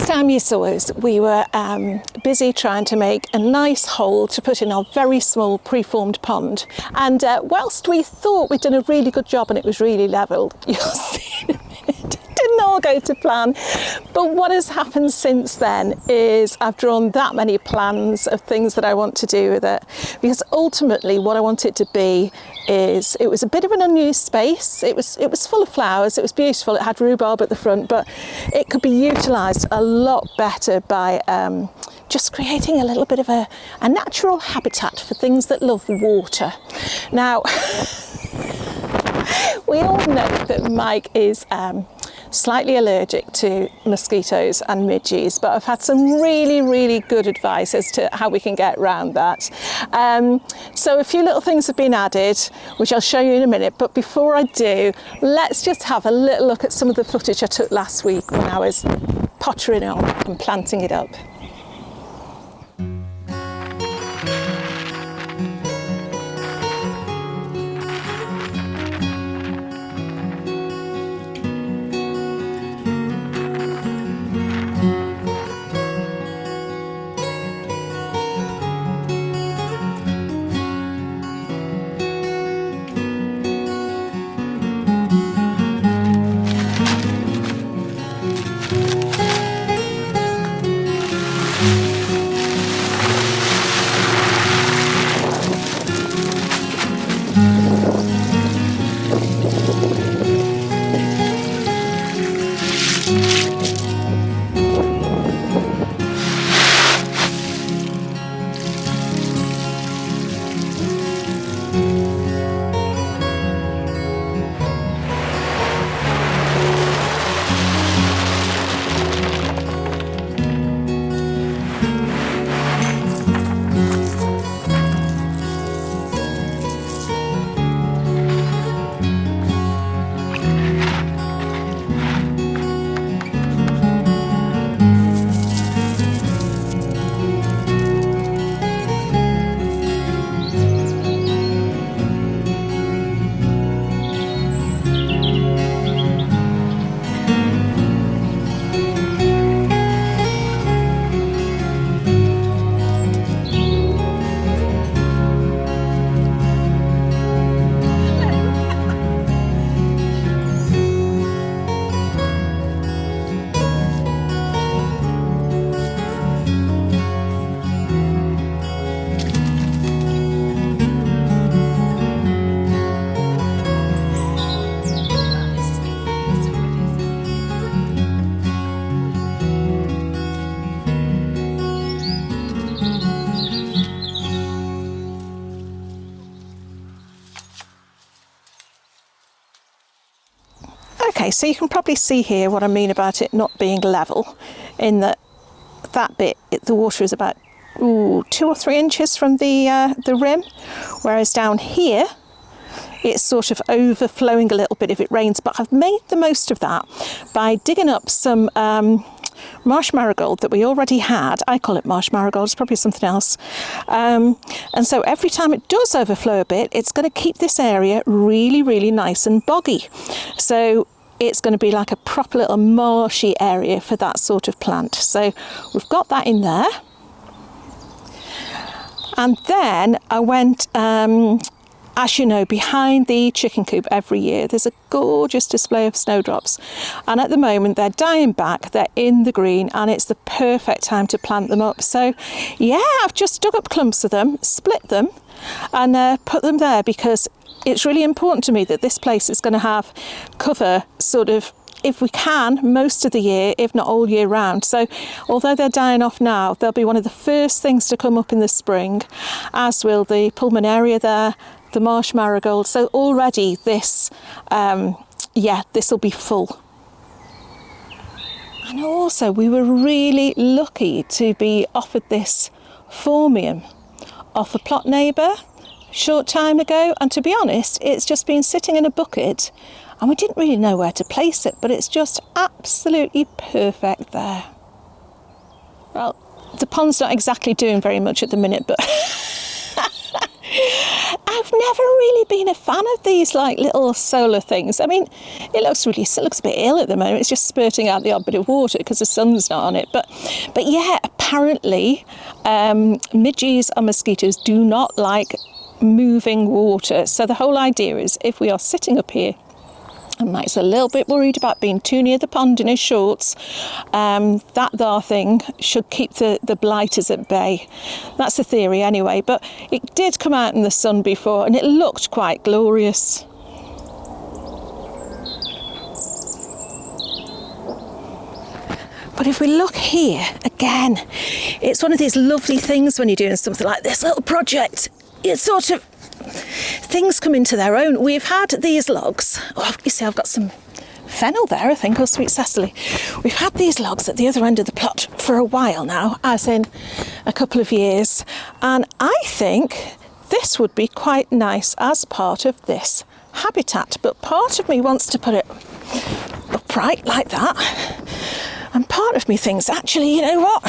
last time you saw us, we were busy trying to make a nice hole to put in our very small preformed pond. And whilst we thought we'd done a really good job and it was really levelled, you'll see in a minute, it didn't all go to plan. But what has happened since then is I've drawn that many plans of things that I want to do with it. Because ultimately what I want it to be is, it was a bit of an unused space. It was full of flowers, it was beautiful, it had rhubarb at the front, but it could be utilised a lot better by just creating a little bit of a natural habitat for things that love water. Now, we all know that Mike is slightly allergic to mosquitoes and midges, but I've had some really good advice as to how we can get around that. So a few little things have been added, which I'll show you in a minute, but before I do, let's just have a little look at some of the footage I took last week when I was pottering on and planting it up. Okay, so you can probably see here what I mean about it not being level, in that bit, the water is about 2 or 3 inches from the rim, whereas down here it's sort of overflowing a little bit if it rains. But I've made the most of that by digging up some marsh marigold that we already had. I call it marsh marigold, it's probably something else. And so every time it does overflow a bit, it's going to keep this area really nice and boggy. So it's going to be like a proper little marshy area for that sort of plant. So we've got that in there. And then I went, as you know, behind the chicken coop every year, there's a gorgeous display of snowdrops. And at the moment, they're dying back, they're in the green, and it's the perfect time to plant them up. So yeah, I've just dug up clumps of them, split them, and put them there, because it's really important to me that this place is going to have cover sort of, if we can, most of the year, if not all year round. So although they're dying off now, they'll be one of the first things to come up in the spring, as will the pulmonaria there, the marsh marigold. So already this, this will be full. And also we were really lucky to be offered this phormium off a plot neighbour short time ago, and to be honest, it's just been sitting in a bucket and we didn't really know where to place it, but it's just absolutely perfect there. Well, the pond's not exactly doing very much at the minute, but I I've never really been a fan of these like little solar things. I mean, it looks a bit ill at the moment. It's just spurting out the odd bit of water because the sun's not on it. But yeah, apparently midges and mosquitoes do not like moving water. So the whole idea is, if we are sitting up here, and Mike's a little bit worried about being too near the pond in his shorts, that there thing should keep the blighters at bay. That's the theory anyway, but it did come out in the sun before and it looked quite glorious. But if we look here, again, it's one of these lovely things when you're doing something like this little project. It's sort of, things come into their own. We've had these logs. Oh, you see, I've got some fennel there, I think, or sweet cecily. We've had these logs at the other end of the plot for a while now, as in a couple of years. And I think this would be quite nice as part of this habitat. But part of me wants to put it upright like that. And part of me thinks, actually, you know what?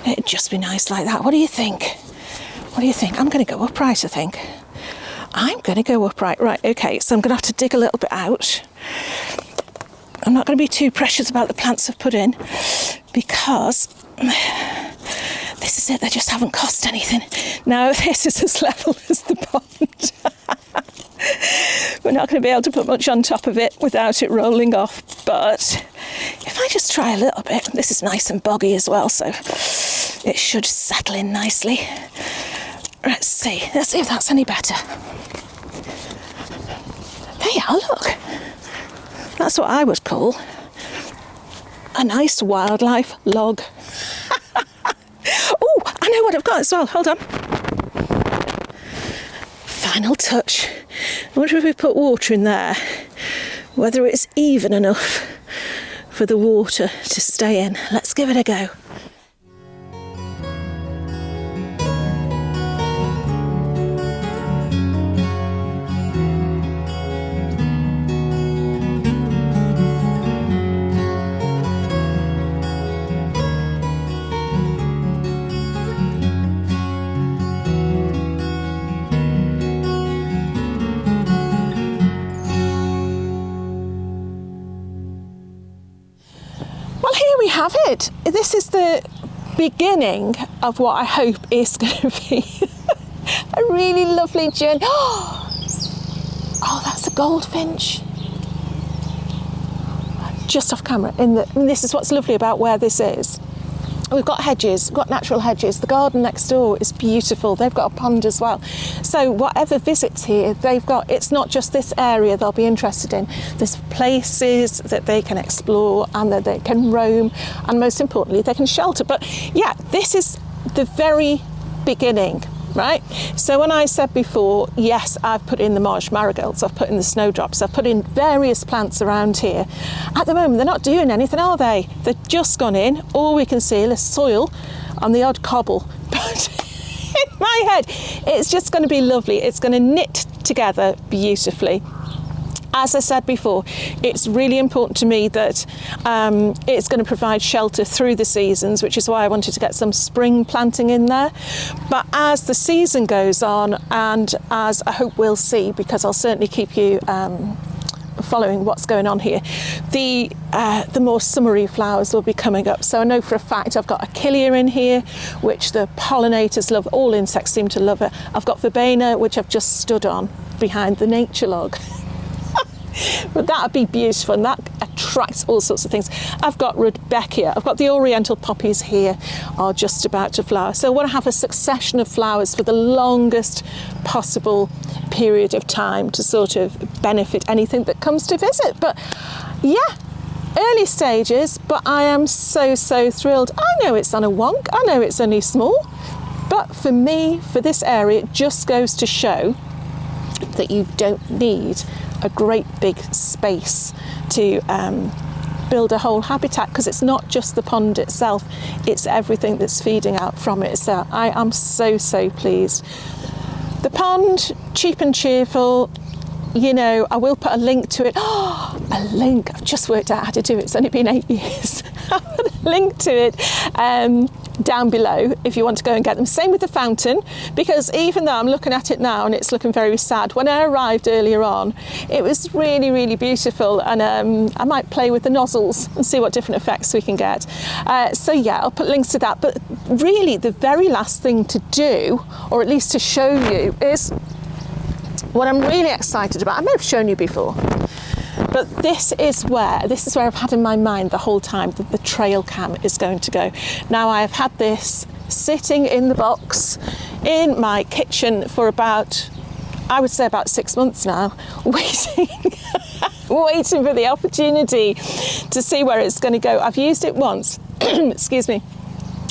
It'd just be nice like that. What do you think? What do you think? I'm going to go upright, I think. I'm going to go upright. Right, okay, so I'm going to have to dig a little bit out. I'm not going to be too precious about the plants I've put in because this is it, they just haven't cost anything. Now, this is as level as the pond. We're not going to be able to put much on top of it without it rolling off, but if I just try a little bit, this is nice and boggy as well, so it should settle in nicely. Let's see if that's any better. There you are, look. That's what I would call a nice wildlife log. Oh, I know what I've got as well, hold on. Final touch. I wonder if we put water in there, whether it's even enough for the water to stay in. Let's give it a go. We have it. This is the beginning of what I hope is going to be a really lovely journey. Oh, that's a goldfinch. Just off camera. And this is what's lovely about where this is. We've got hedges, we've got natural hedges. The garden next door is beautiful. They've got a pond as well. So whatever visits here, they've got, it's not just this area they'll be interested in. There's places that they can explore and that they can roam, and most importantly, they can shelter. But yeah, this is the very beginning, right? So when I said before, yes, I've put in the marsh marigolds, I've put in the snowdrops, I've put in various plants around here. At the moment, they're not doing anything, are they? They've just gone in. All we can see is soil and the odd cobble. But in my head, it's just going to be lovely. It's going to knit together beautifully. As I said before, it's really important to me that it's going to provide shelter through the seasons, which is why I wanted to get some spring planting in there. But as the season goes on, and as I hope we'll see, because I'll certainly keep you following what's going on here, the more summery flowers will be coming up. So I know for a fact I've got Achillea in here, which the pollinators love. All insects seem to love it. I've got verbena, which I've just stood on behind the nature log. But that would be beautiful, and that attracts all sorts of things. I've got Rudbeckia, I've got the oriental poppies here are just about to flower. So I want to have a succession of flowers for the longest possible period of time to sort of benefit anything that comes to visit. But yeah, early stages, but I am so thrilled. I know it's on a wonk, I know it's only small, but for me, for this area, it just goes to show that you don't need a great big space to build a whole habitat, because it's not just the pond itself, it's everything that's feeding out from it. So I am so pleased. The pond, cheap and cheerful, you know, I will put a link to it. Oh, a link, I've just worked out how to do it, it's only been 8 years. I'll put a link to it down below if you want to go and get them. Same with the fountain, because even though I'm looking at it now and it's looking very sad, when I arrived earlier on, it was really, really beautiful, and I might play with the nozzles and see what different effects we can get. So yeah, I'll put links to that. But really, the very last thing to do, or at least to show you, is what I'm really excited about. I may have shown you before, but this is where I've had in my mind the whole time that the trail cam is going to go. Now, I have had this sitting in the box in my kitchen for about, I would say about 6 months now, waiting waiting for the opportunity to see where it's going to go. I've used it once, excuse me.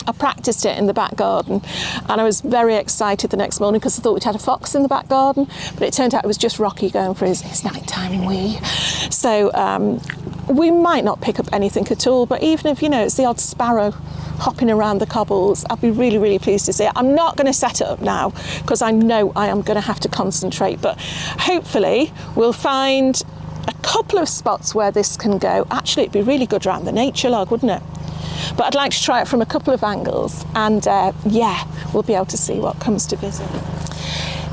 I practiced it in the back garden, and I was very excited the next morning because I thought we'd had a fox in the back garden, but it turned out it was just Rocky going for his nighttime wee. So we might not pick up anything at all, but even if, you know, it's the odd sparrow hopping around the cobbles, I'd be really, really pleased to see it. I'm not going to set it up now because I know I am going to have to concentrate, but hopefully we'll find a couple of spots where this can go. Actually, it'd be really good around the nature log, wouldn't it? But I'd like to try it from a couple of angles, and yeah, we'll be able to see what comes to visit.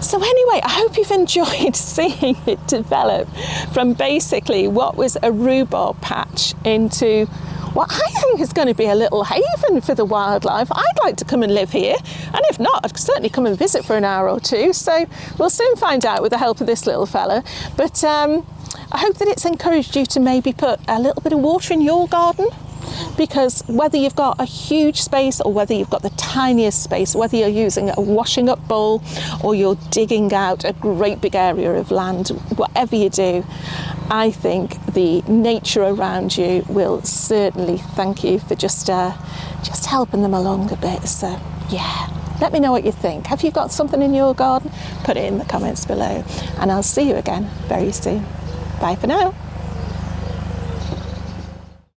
So anyway, I hope you've enjoyed seeing it develop from basically what was a rhubarb patch into what I think is going to be a little haven for the wildlife. I'd like to come and live here, and if not, I'd certainly come and visit for an hour or two. So we'll soon find out with the help of this little fella. But I hope that it's encouraged you to maybe put a little bit of water in your garden, because whether you've got a huge space or whether you've got the tiniest space, whether you're using a washing up bowl or you're digging out a great big area of land, whatever you do, I think the nature around you will certainly thank you for just helping them along a bit. So yeah, let me know what you think. Have you got something in your garden? Put it in the comments below, and I'll see you again very soon. Bye for now.